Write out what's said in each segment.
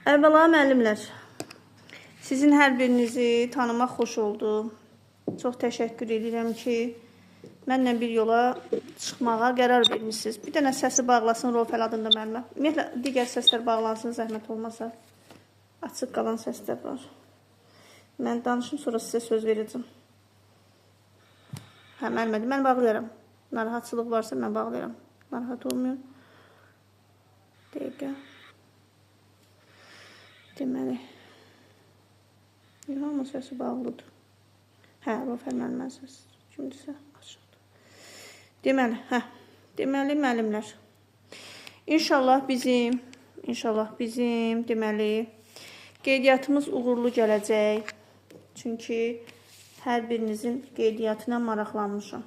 Əvvəla müəllimlər, sizin hər birinizi tanımaq xoş oldu. Çox təşəkkür edirəm ki, mənlə bir yola çıxmağa qərar vermişsiniz. Bir dənə səsi bağlasın Rofəl adında müəllimə. Ümumiyyətlə, digər səslər bağlansın, zəhmət olmasa. Açıq qalan səslər var. Mən danışım, sonra sizə söz verəcəm. Hə, müəllimədir, mən bağlayarım. Narahatçılıq varsa mən bağlayarım. Narahat olmuyor. Dəqiqə. Deməli, İlhamın səsi bağlıdır. Hə, Rofəl müəllimə səsi. Kimdirsə açıqdır. Deməli, müəllimlər. İnşallah bizim, deməli, qeydiyyatımız uğurlu gələcək. Çünki hər birinizin qeydiyyatına maraqlanmışam.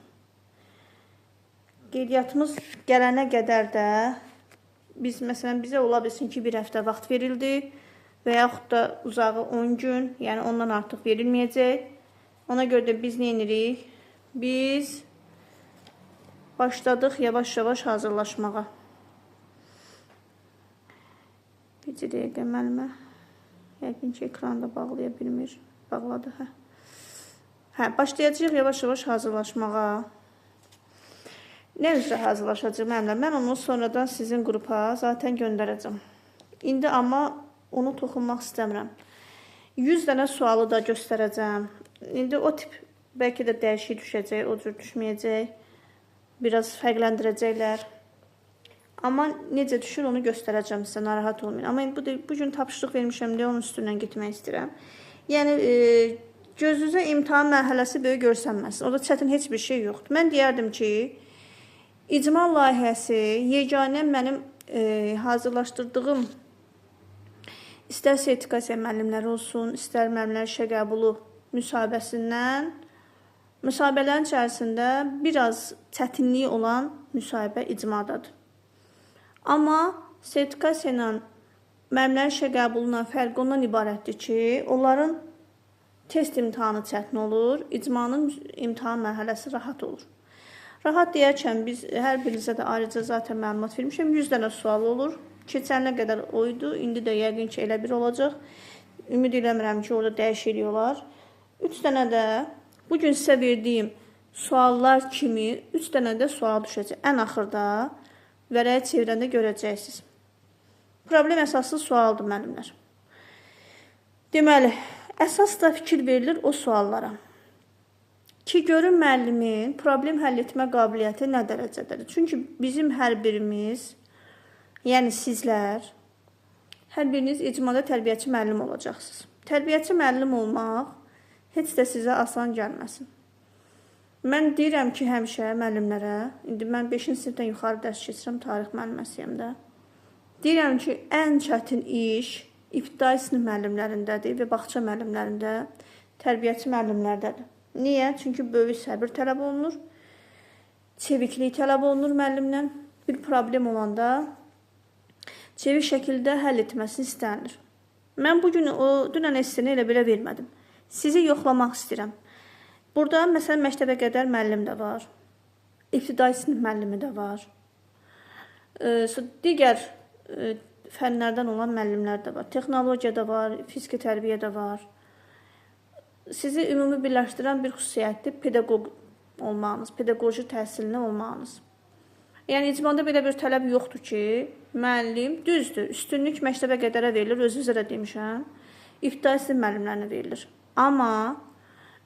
Qeydiyyatımız gələnə qədər də məsələn, bizə ola bilsin ki, bir həftə vaxt verildi və yaxud da uzağı 10 gün, yəni ondan artıq verilməyəcək. Ona görə də biz nə edirik? Biz başladıq yavaş-yavaş hazırlaşmağa. Bir dəqiqə müəllimə. Yəqin ki, ekranda bağlaya bilmir. Bağladı, hə. Hə, başlayacağıq yavaş-yavaş hazırlaşmağa. Nə üzrə hazırlaşacaq müəllimlər? Mən onu sonradan sizin qrupa zaten göndərəcəm. İndi amma onu toxunmaq istəmirəm. 100 dənə sualı da göstərəcəm. İndi o tip bəlkə də dəyişik düşəcək, o cür düşməyəcək. Biraz fərqləndirəcəklər. Amma necə düşür onu göstərəcəm sizə, narahat olmayın. Amma bu gün tapşırıq vermişəm deyə onun üstündən getmək istəyirəm. Yəni, gözünüzə imtahan mərhələsi böyük görsənməsin. Orada çətin heç bir şey yoxdur. Mən deyərdim ki, icmal layihəsi yeganə mənim hazırlaşdırdığım istər sertifikasiya müəllimləri olsun, istər müəllimlər işə qəbulu müsahibələrin içərisində biraz çətinliyi olan müsahibə icmadadır. Amma sertifikasiya ilə müəllimlərin işə qəbulundan fərqi ondan ibarətdir ki, onların test imtahanı çətin olur, icmanın imtahan mərhələsi rahat olur. Rahat deyərkən biz hər birinizə də ayrıca zaten məlumat vermişəm. 100 dənə sual olur. Keçənlə qədər oydu. İndi də yəqin ki, elə bir olacaq. Ümid eləmirəm ki, orada dəyişiklik olar. 3 dənə də bugün sizə verdiyim suallar kimi 3 dənə də sual düşəcək. Ən axırda vərəyə çevirəndə görəcəksiniz. Problem əsaslı sualdır müəllimlər. Deməli, əsas da fikir verilir o suallara. Ki, görün müəllimin problem həll etmə qabiliyyəti nə dərəcədədir? Çünki bizim hər birimiz, yəni sizlər, hər biriniz icmada tərbiyəçi müəllim olacaqsınız. Tərbiyəçi müəllim olmaq heç də sizə asan gəlməsin. Mən deyirəm ki, həmişə müəllimlərə, indi mən 5-ci sinifdən yuxarı dərs keçirəm, tarix müəlliməsiyəm də. Deyirəm ki, ən çətin iş ibtidai sinif müəllimlərindədir və bağça müəllimlərində, tərbiyəçi müəllimlərdədir. Niyə? Çünki böyük səbir tələb olunur, çeviklik tələb olunur müəllimdən. Bir problem olanda çevik şəkildə həll etməsini istənir. Mən bugün dünən esseni elə belə vermədim. Sizi yoxlamaq istəyirəm. Burada məsələn məktəbə qədər müəllim də var. İbtidai sinif müəllimi də var. Digər fənlərdən olan müəllimlər də var. Texnologiya da var, fiziki tərbiyə də var. Sizi ümumi birləşdirən bir xüsusiyyətdir pedaqoq olmağınız, pedaqoji təhsilini olmağınız. Yəni, icmada belə bir tələb yoxdur ki, müəllim düzdür, üstünlük məktəbə qədərə verilir, özünüzə də demişəm, ibtidai sinif müəllimlərinə verilir. Amma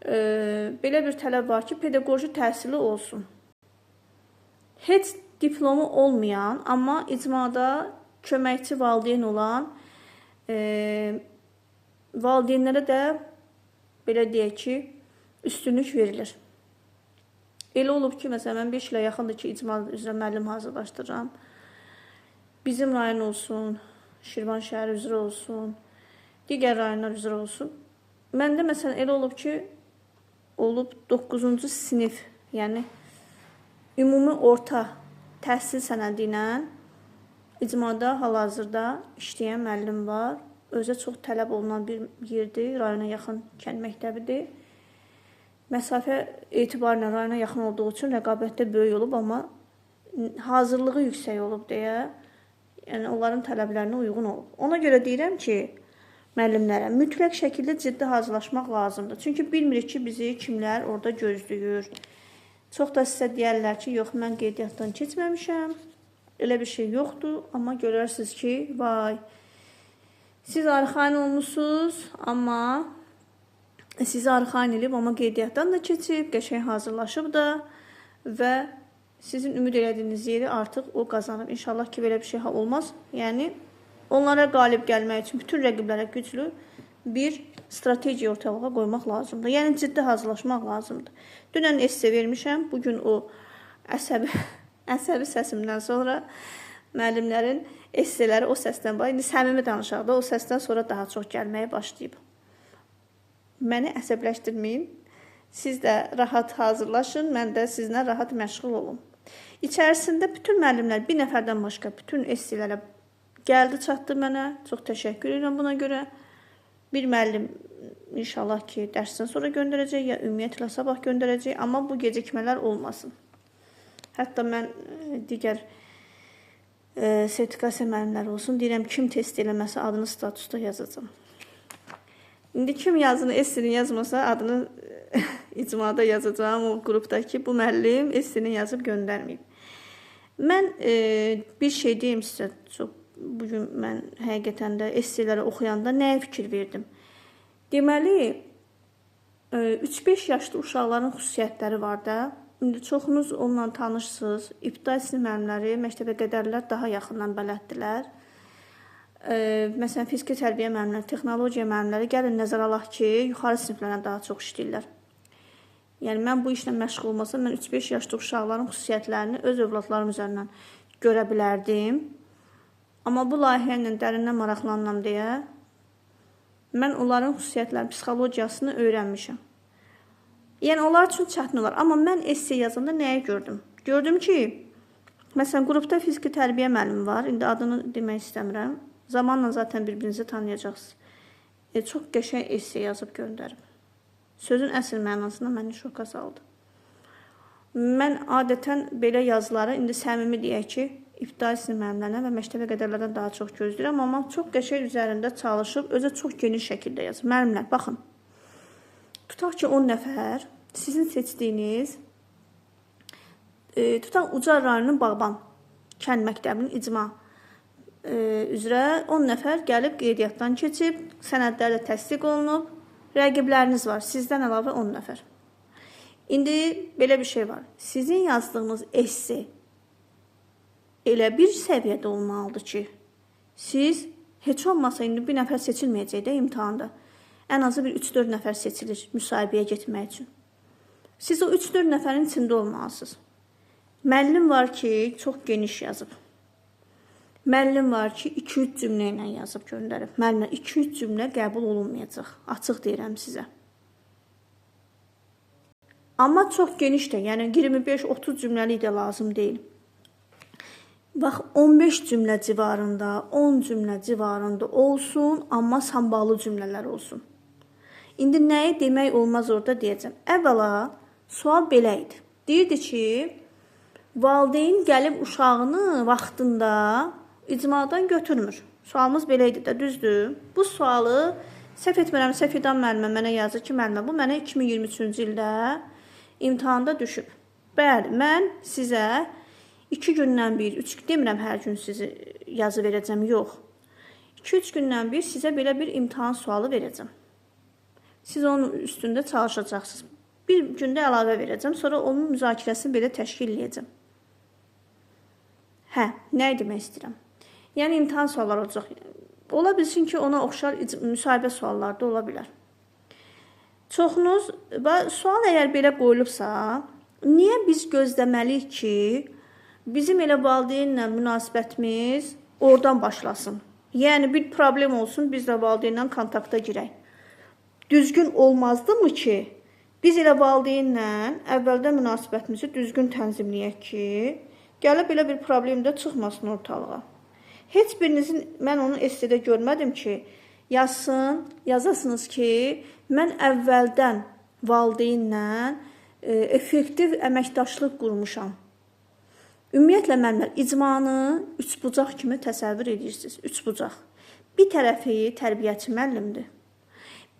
belə bir tələb var ki, pedaqoji təhsili olsun. Heç diplomu olmayan, amma icmada köməkçi valideyn olan valideynlərə də belə deyək ki, üstünlük verilir. Elə olub ki, məsələn, mən 5 ilə yaxındır ki, icmal üzrə müəllim hazırlaşdırıram. Bizim rayon olsun, Şirvan şəhəri üzrə olsun, digər rayonlar üzrə olsun. Məndə, məsələn, elə olub ki, 9-cu sinif, yəni ümumi orta təhsil sənədi ilə icmada hal-hazırda işləyən müəllim var. Özə çox tələb olunan bir yerdir, rayona yaxın kənd məktəbidir. Məsafə etibarıyla rayona yaxın olduğu üçün rəqabətdə böyük olub, amma hazırlığı yüksək olub deyə Yəni onların tələblərinə uyğun olub. Ona görə deyirəm ki, müəllimlərə mütləq şəkildə ciddi hazırlaşmaq lazımdır. Çünki bilmirik ki, bizi kimlər orada gözləyir. Çox da sizə deyərlər ki, yox, mən qeydiyyatdan keçməmişəm. Elə bir şey yoxdur, amma görərsiniz ki, vay, siz arxain olmuşsunuz, amma sizi arxain edib, amma qeydiyyatdan da keçib, qəşəng hazırlaşıb da və sizin ümid elədiyiniz yeri artıq o qazanıb. İnşallah ki, belə bir şey olmaz. Yəni, onlara qalib gəlmək üçün bütün rəqiblərə güclü bir strateji ortalığa qoymaq lazımdır. Yəni, ciddi hazırlaşmaq lazımdır. Dünən esse vermişəm. Bugün o əsəbi səsimdən sonra müəllimlərin esseləri o səsdən var. İndi səmimi danışaq da o səsdən sonra daha çox gəlməyə başlayıb. Məni əsəbləşdirməyin. Siz də rahat hazırlaşın. Mən də sizinlə rahat məşğul olum. İçərisində bütün müəllimlər bir nəfərdən başqa bütün esselərə gəldi, çatdı mənə. Çox təşəkkür edirəm buna görə. Bir müəllim inşallah ki, dərsdən sonra göndərəcək ya ümumiyyətlə sabah göndərəcək. Amma bu gecikmələr olmasın. Hətta mən digər sertifikasiya müəllimləri olsun. Deyirəm, kim test eləməsə adını statusda yazacağım. İndi kim yazını, essini yazmasa adını icmada yazacağım o qrupdakı bu müəllim essini yazıb göndərməyib. Mən bir şey deyim sizə. Bugün mən həqiqətən də esseləri oxuyanda nəyə fikir verdim? Deməli, 3-5 yaşlı uşaqların xüsusiyyətləri var da. İndi çoxunuz onunla tanışsınız. İbtidai sinif müəllimləri, məktəbə qədərlər daha yaxından bələddilər. Məsələn, fiziki tərbiyə müəllimləri, texnologiya müəllimləri gəlin nəzərə alaq ki, yuxarı siniflərlə daha çox işləyirlər. Yəni, mən bu işlə məşğul olmasam, mən 3-5 yaşlı uşaqların xüsusiyyətlərini öz övladlarım üzərindən görə bilərdim. Amma bu layihə ilə dərindən maraqlanmam deyə mən onların xüsusiyyətlərin psixologiyasını öyrənmişəm. Yəni, onlar üçün çətin olar. Amma mən esse yazanda nəyə gördüm? Gördüm ki, məsələn, qrupda fiziki tərbiyə müəllimi var. İndi adını demək istəmirəm. Zamanla zaten bir-birinizi tanıyacaqsınız. Çox qəşəng esse yazıb göndərib. Sözün əsl mənasında məni şoka saldı. Mən adətən belə yazıları, indi səmimi deyək ki, ibtidai sinif müəllimlərindən və məktəbə qədərlərdən daha çox gözləyirəm, amma çox qəşəng üzərində çalışıb, özə çox geniş şəkildə yazıb. Müəllimlər, baxın, tutaq ki, 10 nəfər sizin seçdiyiniz, tutaq Ucar rayonunun Bağban kənd məktəbinin icma üzrə 10 nəfər gəlib qeydiyyatdan keçib, sənədlərlə təsdiq olunub, rəqibləriniz var, sizdən əlavə 10 nəfər. İndi belə bir şey var, sizin yazdığınız esse elə bir səviyyədə olmalıdır ki, siz heç olmasa indi bir nəfər seçilməyəcək də imtihanda. Ən azı bir 3-4 nəfər seçilir müsahibəyə getmək üçün. Siz o 3-4 nəfərin içində olmalısınız. Müəllim var ki, çox geniş yazıb. Müəllim var ki, 2-3 cümlə ilə yazıb göndərib. Müəllimə 2-3 cümlə qəbul olunmayacaq. Açıq deyirəm sizə. Amma çox geniş də, yəni 25-30 cümləlik də lazım deyil. Bax, 15 cümlə civarında, 10 cümlə civarında olsun, amma sambalı cümlələr olsun. İndi nəyi demək olmaz orada deyəcəm. Əvvəla, sual belə idi. Deyirdi ki, valideyn gəlib uşağını vaxtında icmadan götürmür. Sualımız belə idi də, düzdür. Bu sualı səhv etmirəm, Səfidan müəllimə mənə yazır ki, müəllimə, bu mənə 2023-cü ildə imtihanda düşüb. Bəli, mən sizə 2 gündən bir, 3 demirəm hər gün sizi yazı verəcəm, yox. 2-3 gündən bir sizə belə bir imtihan sualı verəcəm. Siz onun üstündə çalışacaqsınız. Bir gündə əlavə verəcəm, sonra onun müzakirəsini belə təşkil edəcəm. Hə, nə demək istəyirəm? Yəni, imtihan sualları olacaq. Ola bilsin ki, ona oxşar müsahibə sualları da ola bilər. Çoxunuz, sual əgər belə qoyulubsa, niyə biz gözləməliyik ki, bizim elə valideynlə münasibətimiz oradan başlasın? Yəni, bir problem olsun, biz də valideynlə kontakta girək. Düzgün olmazdımı ki, biz elə valideynlə əvvəldən münasibətimizi düzgün tənzimləyək ki, gəlib belə bir problem də çıxmasın ortalığa. Heç birinizin, mən onu essedə görmədim ki, yazasınız ki, mən əvvəldən valideynlə effektiv əməkdaşlıq qurmuşam. Ümumiyyətlə müəllimlər icmanı üçbucaq kimi təsəvvür edirsiniz. Üçbucaq. Bir tərəfi tərbiyəçi müəllimdir.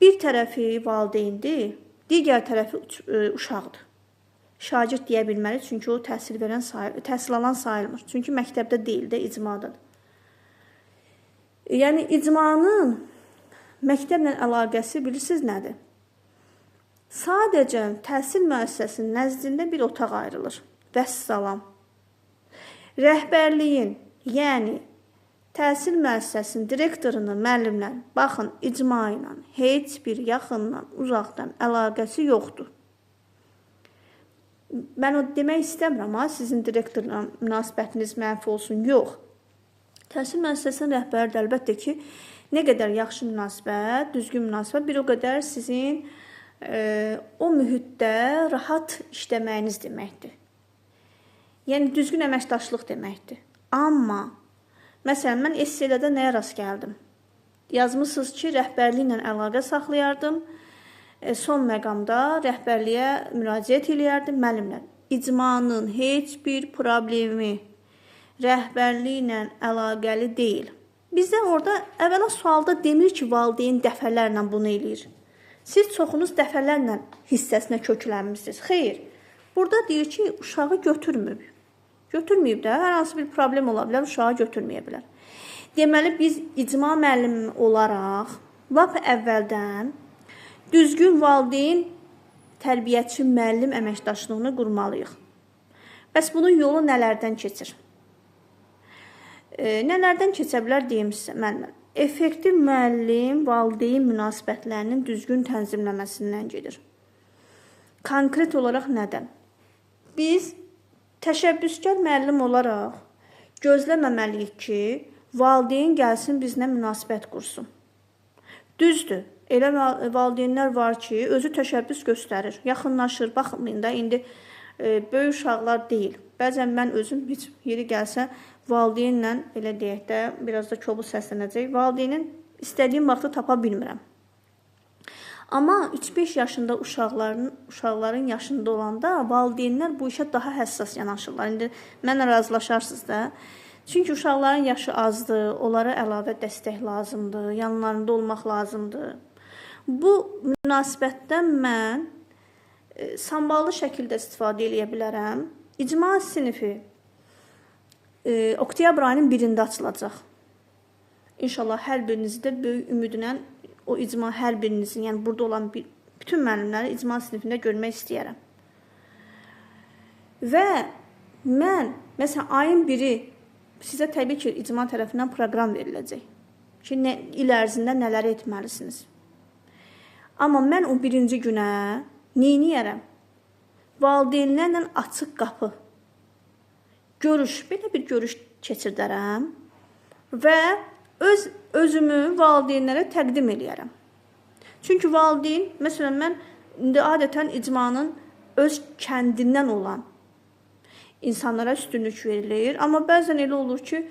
Bir tərəfi valideyndir, digər tərəfi uşaqdır. Şagird deyə bilməli, çünki o təhsil alan sayılmır. Çünki məktəbdə deyil də, icmadadır. Yəni icmanın məktəblə əlaqəsi bilirsiniz nədir? Sadəcə təhsil müəssisəsinin nəzdində bir otaq ayrılır. Vəssalam. Rəhbərliyin, yəni təhsil müəssisəsinin direktorunun müəllimlərin, baxın, icma ilə heç bir yaxından, uzaqdan əlaqəsi yoxdur. Mən o demək istəmirəm, sizin direktorla münasibətiniz mənfi olsun, yox. Təhsil müəssisəsinin rəhbəri əlbəttə ki, nə qədər yaxşı münasibət, düzgün münasibət, bir o qədər sizin o mühitdə rahat işləməyiniz deməkdir. Yəni, düzgün əməkdaşlıq deməkdir. Amma, məsələn, mən esselərdə nəyə rast gəldim? Yazmışsınız ki, rəhbərliklə əlaqə saxlayardım. Son məqamda rəhbərliyə müraciət eləyərdim. Müəllimlər, icmanın heç bir problemi rəhbərliklə əlaqəli deyil. Bizdə orada əvvəla sualda demir ki, valideyn dəfələrlə bunu eləyir. Siz çoxunuz dəfələrlə hissəsinə köklənmişsiniz. Xeyr, burada deyir ki, uşağı götürməyib. Götürməyib də, hər hansı bir problem ola bilər, uşağı götürməyə bilər. Deməli, biz icma müəllimi olaraq, lap əvvəldən düzgün valideyn, tərbiyəçi, müəllim əməkdaşlığını qurmalıyıq. Bəs bunun yolu nələrdən keçir? Nələrdən keçə bilər deyim sizə, müəllimlər? Effektiv müəllim, valideyn münasibətlərinin düzgün tənzimləməsindən gedir. Konkret olaraq nədən? Biz təşəbbüskar müəllim olaraq gözləməməliyik ki, valideyn gəlsin bizlə münasibət qursun. Düzdür, elə valideynlər var ki, özü təşəbbüs göstərir, yaxınlaşır, baxmayın da, indi böyük uşaqlar deyil. Bəzən mən özüm heç yeri gəlsə, valideynlə, elə deyək də, biraz da kobud səslənəcək, valideynin istədiyim vaxtı tapa bilmirəm. Amma 3-5 yaşında uşaqların yaşında olanda valideynlər bu işə daha həssas yanaşırlar. İndi mənlə razılaşarsınız da. Çünki uşaqların yaşı azdır, onlara əlavə dəstək lazımdır, yanlarında olmaq lazımdır. Bu münasibətdən mən samballı şəkildə istifadə edə bilərəm. İcma sinifi oktyabr ayının 1-də açılacaq. İnşallah hər birinizi də böyük ümidlə o icma hər birinizin, yəni burada olan bütün müəllimləri icma sinifində görmək istəyərəm. Və mən, məsələn, ayın 1-i sizə təbii ki, icma tərəfindən proqram veriləcək ki, il ərzində nələr etməlisiniz. Amma mən o 1-ci günə neyniyərəm? Valideynlərlə açıq qapı, görüş, belə bir görüş keçirdərəm və özümü valideynlərə təqdim eləyərəm. Çünki valideyn, məsələn, mən indi adətən icmanın öz kəndindən olan insanlara üstünlük verilir. Amma bəzən elə olur ki,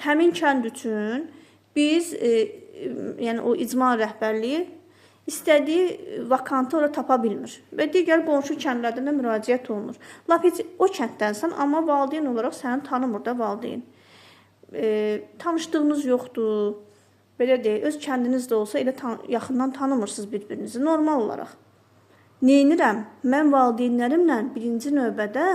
həmin kənd üçün biz, yəni o icma rəhbərliyi istədiyi vakantı ora tapa bilmir. Və digər qonşu kəndlərdən də müraciət olunur. Lap heç o kənddənsən, amma valideyn olaraq səni tanımır da valideyn. Tanışdığınız yoxdur, belə deyək, öz kəndiniz də olsa elə yaxından tanımırsınız bir-birinizi, normal olaraq. Neynirəm? Mən valideynlərimlə birinci növbədə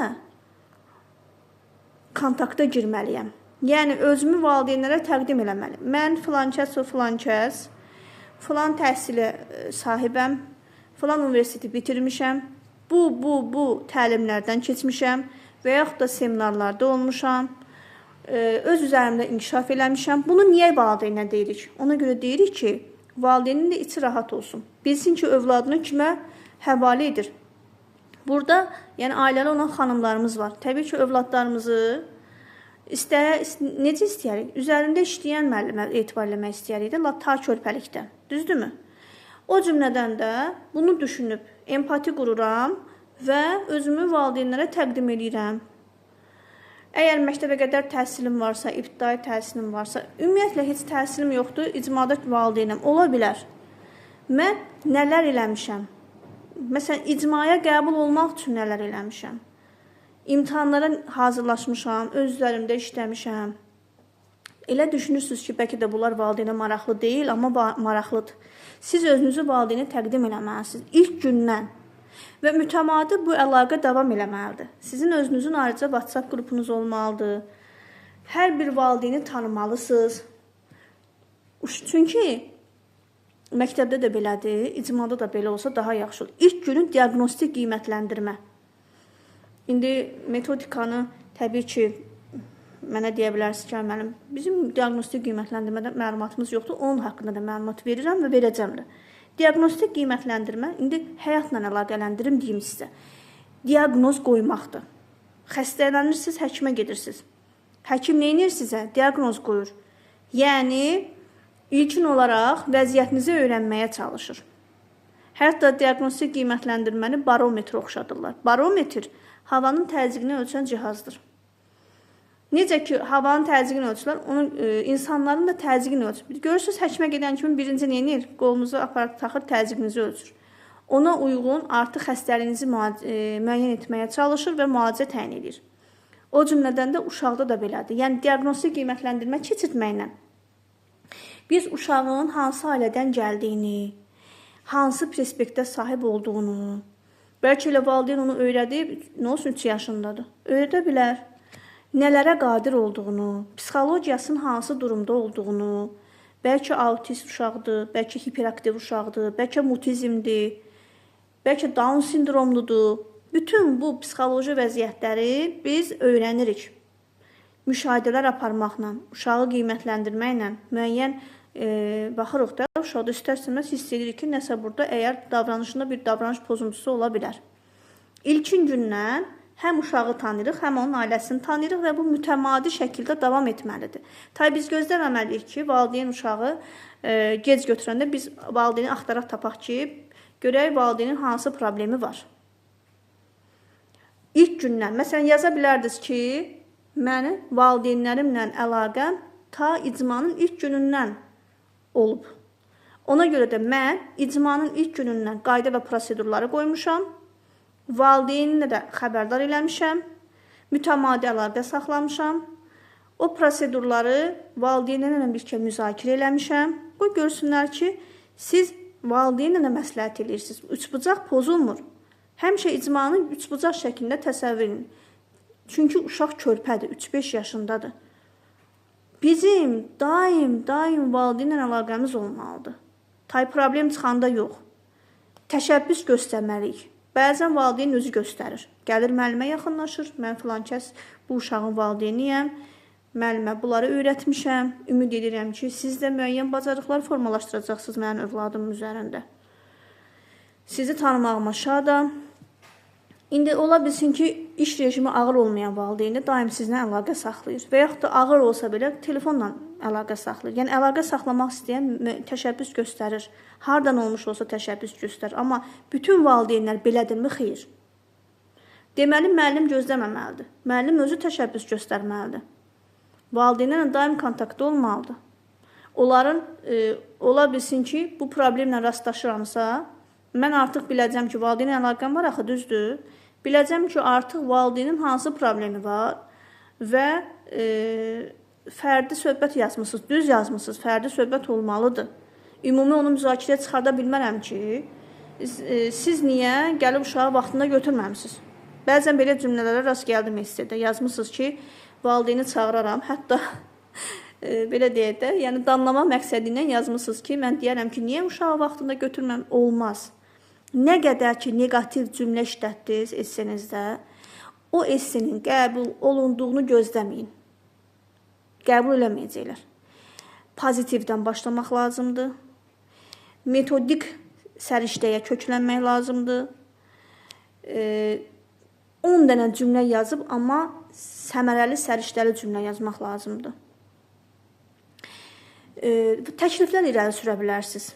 kontakta girməliyəm. Yəni, özümü valideynlərə təqdim eləməliyim. Mən filankəs o filankəs, filan təhsilə sahibəm, filan universiteti bitirmişəm, bu təlimlərdən keçmişəm və yaxud da seminarlarda olmuşam, öz üzərimdə inkişaf eləmişəm. Bunu niyə valideynə deyirik? Ona görə deyirik ki, valideynin də içi rahat olsun. Bilsin ki, övladını kimə həvalə edir. Burada, yəni ailəli olan xanımlarımız var. Təbii ki, övladlarımızı necə istəyərik? Üzərində işləyən müəllimə etibar eləmək istəyərik də, ta körpəlikdə. Düzdürmü? O cümlədən də bunu düşünüb, empati qururam və özümü valideynlərə təqdim edirəm. Əgər məktəbə qədər təhsilim varsa, ibtidai təhsilim varsa, ümumiyyətlə heç təhsilim yoxdur, icmada valideynəm, ola bilər. Mən nələr eləmişəm? Məsələn, icmaya qəbul olmaq üçün nələr eləmişəm? İmtahanlara hazırlaşmışam, öz üzərimdə işləmişəm. Elə düşünürsünüz ki, bəlkə də bunlar valideynə maraqlı deyil, amma maraqlıdır. Siz özünüzü valideynə təqdim eləməlisiniz ilk gündən və mütəmadi bu əlaqə davam eləməlidir. Sizin özünüzün ayrıca WhatsApp qrupunuz olmalıdır. Hər bir valideyni tanımalısınız. Çünki məktəbdə də belədir, icmada da belə olsa daha yaxşı olur. İlk günün diaqnostik qiymətləndirmə. İndi metodikanı təbii ki, mənə deyə bilərsiniz ki, müəllim, bizim diaqnostik qiymətləndirmədə məlumatımız yoxdur, onun haqqında da məlumat verirəm və verəcəm də. Diaqnostik qiymətləndirmə, indi həyatla əlaqələndirim deyim sizə. Diaqnoz qoymaqdır. Xəstələnirsiniz, həkimə gedirsiniz. Həkim nə edir sizə? Diaqnoz qoyur. Yəni, ilkin olaraq vəziyyətinizi öyrənməyə çalışır. Hətta diaqnostik qiymətləndirməni barometr oxşadırlar. Barometr havanın təzyiqini ölçən cihazdır. Necə ki, havanın təzyiqini ölçürlər, onun insanların da təzyiqini ölçür. Görürsünüz, həkimə gedən kimi birinci nə edir? Qolunuza aparat taxır, təzyiqinizi ölçür. Ona uyğun artıq xəstəliyinizi müəyyən etməyə çalışır və müalicə təyin edir. O cümlədən də uşaqda da belədir. Yəni, diaqnostik qiymətləndirmə keçirtməklə biz uşağın hansı ailədən gəldiyini, hansı perspektə sahib olduğunu, bəlkə elə valideyn onu öyrədib, nə olsun 3 yaşındadır, öyrədə bilər. Nələrə qadir olduğunu, psixologiyasının hansı durumda olduğunu, bəlkə autist uşaqdır, bəlkə hiperaktiv uşaqdır, bəlkə mutizmdir, bəlkə Down sindromludur. Bütün bu psixoloji vəziyyətləri biz öyrənirik. Müşahidələr aparmaqla, uşağı qiymətləndirməklə müəyyən baxırıq da, uşaqda istər-istəməz hiss edirik ki, nəsə burada əgər davranışında bir davranış pozuntusu ola bilər. İlkin gündən həm uşağı tanıyırıq, həm onun ailəsini tanıyırıq və bu mütəmadi şəkildə davam etməlidir. Tabii biz gözləməməliyik ki, valideyn uşağı gec götürəndə biz valideyni axtaraq tapaq ki, görək valideynin hansı problemi var. İlk gündən, məsələn, yaza bilərdiniz ki, mənim valideynlərimlə əlaqəm ta icmanın ilk günündən olub. Ona görə də mən icmanın ilk günündən qayda və prosedurları qoymuşam, valideyninlə də xəbərdar eləmişəm, mütəmadi əlaqə saxlamışam, o prosedurları valideynlərlə birlikdə müzakirə eləmişəm. Qoy görsünlər ki, siz valideynlə məsləhət edirsiniz. Üçbucaq pozulmur. Həmişə icmanı üçbucaq şəklində təsəvvür edin. Çünki uşaq körpədir, 3-5 yaşındadır. Bizim daim valideynlə əlaqəmiz olmalıdır. Problem çıxanda yox. Təşəbbüs göstərməliyik. Bəzən valideyn özü göstərir. Gəlir müəllimə yaxınlaşır. Mən filan kəs bu uşağın valideyniyəm. Müəllimə bunları öyrətmişəm. Ümid edirəm ki, siz də müəyyən bacarıqlar formalaşdıracaqsınız mənim övladım üzərində. Sizi tanımağıma şadam. İndi ola bilsin ki, iş rejimi ağır olmayan valideynlə daim sizinlə əlaqə saxlayır. Və yaxud da ağır olsa belə telefonla əlaqə saxlayır. Yəni, əlaqə saxlamaq istəyən təşəbbüs göstərir. Hardan olmuş olsa təşəbbüs göstərir. Amma bütün valideynlər belədirmi? Xeyr. Deməli, müəllim gözləməməlidir. Müəllim özü təşəbbüs göstərməlidir. Valideynlərlə daim kontaktda olmalıdır. Onların, ola bilsin ki, bu problemlə rastlaşıramsa, mən artıq biləcəm ki, valideynlə əlaqəm var, axı düzdür. Biləcəm ki, artıq valideynin hansı problemi var və fərdi söhbət yazmışsınız, düz yazmışsınız, fərdi söhbət olmalıdır. Ümumi onu müzakirəyə çıxarda bilmərəm ki, siz niyə gəlib uşağı vaxtında götürməmişsiniz? Bəzən belə cümlələrə rast gəldim istədə. Yazmışsınız ki, valideyni çağıraram, hətta belə deyək də, yəni danlama məqsədi ilə yazmışsınız ki, mən deyərəm ki, niyə uşağı vaxtında götürməm? Olmaz. Nə qədər ki, negativ cümlə işlətdiniz essenizdə, o essenin qəbul olunduğunu gözləməyin. Qəbul eləməyəcəklər. Pozitivdən başlamaq lazımdır. Metodik səriştəyə köklənmək lazımdır. 10 dənə cümlə yazıb, amma səmərəli səriştəli cümlə yazmaq lazımdır. Təkliflər irəli sürə bilərsiniz.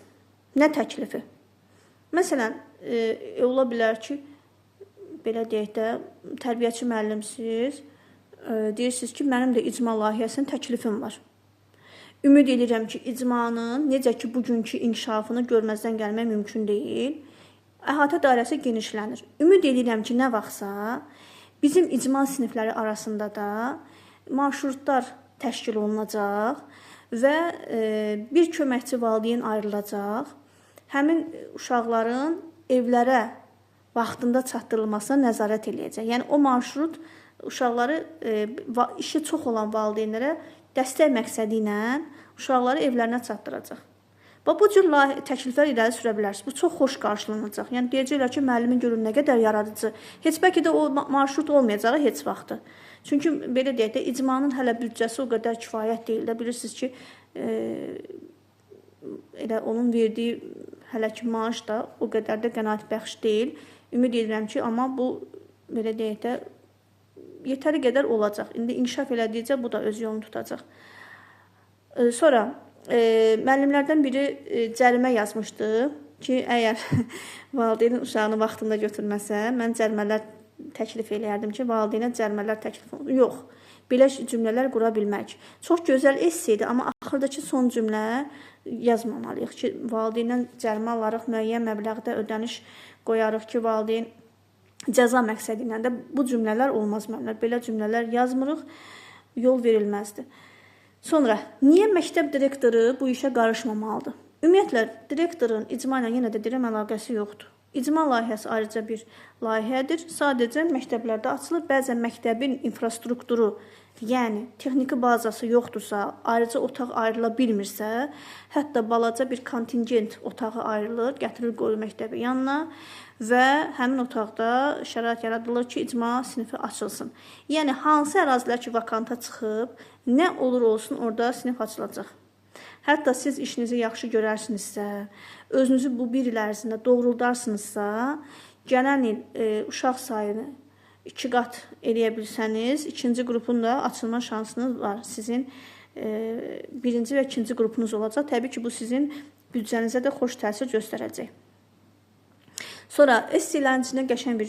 Nə təklifi? Məsələn, ola bilər ki, belə deyək də, tərbiyəçi müəllimsiniz, deyirsiniz ki, mənim də icma layihəsinin təklifim var. Ümid edirəm ki, icmanın necə ki, bugünkü inkişafını görməzdən gəlmək mümkün deyil. Əhatə dairəsi genişlənir. Ümid edirəm ki, nə vaxtsa bizim icma sinifləri arasında da marşrutlar təşkil olunacaq və bir köməkçi valideyn ayrılacaq. Həmin uşaqların evlərə vaxtında çatdırılmasına nəzarət eləyəcək. Yəni o marşrut uşaqları işi çox olan valideynlərə dəstək məqsədi ilə uşaqları evlərinə çatdıracaq. Bu cür təkliflər irəli sürə bilərsiniz. Bu çox xoş qarşılanacaq. Yəni deyəcəklər ki, müəllimin görün nə qədər yaradıcı. Heç bəlkə də o marşrut olmayacağı heç vaxtı. Çünki belə deyək də icmanın hələ büdcəsi o qədər kifayət deyil də. Bilirsiniz ki, elə onun verdiyi hələ ki maaş da o qədər də qənaətbəxş deyil. Ümid edirəm ki, amma bu belə deyək də yetəri qədər olacaq. İndi inkişaf elədikcə bu da öz yolunu tutacaq. Sonra müəllimlərdən biri cərimə yazmışdı ki, əgər valideynin uşağını vaxtında götürməsə, mən cərimələr təklif eləyərdim ki, valideynə cərimələr təklif olunur. Yox, belə cümlələr qura bilmək. Çox gözəl esseydi, amma axırdakı son cümlə yazmamalıyıq ki, valideyndən cərimə alarıq, müəyyən məbləğdə ödəniş qoyarıq ki, valideyn cəza məqsədi ilə də bu cümlələr olmaz müəllimlər. Belə cümlələr yazmırıq, yol verilməzdir. Sonra, niyə məktəb direktoru bu işə qarışmamalıdır? Ümumiyyətlə, direktorun icma ilə yenə də deyirəm, əlaqəsi yoxdur. İcma layihəsi ayrıca bir layihədir. Sadəcə məktəblərdə açılır. Bəzən məktəbin infrastrukturu, yəni texniki bazası yoxdursa, ayrıca otaq ayrıla bilmirsə, hətta balaca bir kontingent otağı ayrılır, gətirir qoyulur məktəbi yanına və həmin otaqda şərait yaradılır ki, icma sinifi açılsın. Yəni, hansı ərazilər ki, vakanta çıxıb, nə olur olsun orada sinif açılacaq. Hətta siz işinizi yaxşı görərsinizsə, özünüzü bu bir il ərzində doğruldarsınızsa, gələn il uşaq sayını 2 qat eləyə bilsəniz, ikinci qrupun da açılma şansınız var. Sizin birinci və ikinci qrupunuz olacaq. Təbii ki, bu sizin büdcənizə də xoş təsir göstərəcək. Sonra esseylərin içində qəşəng bir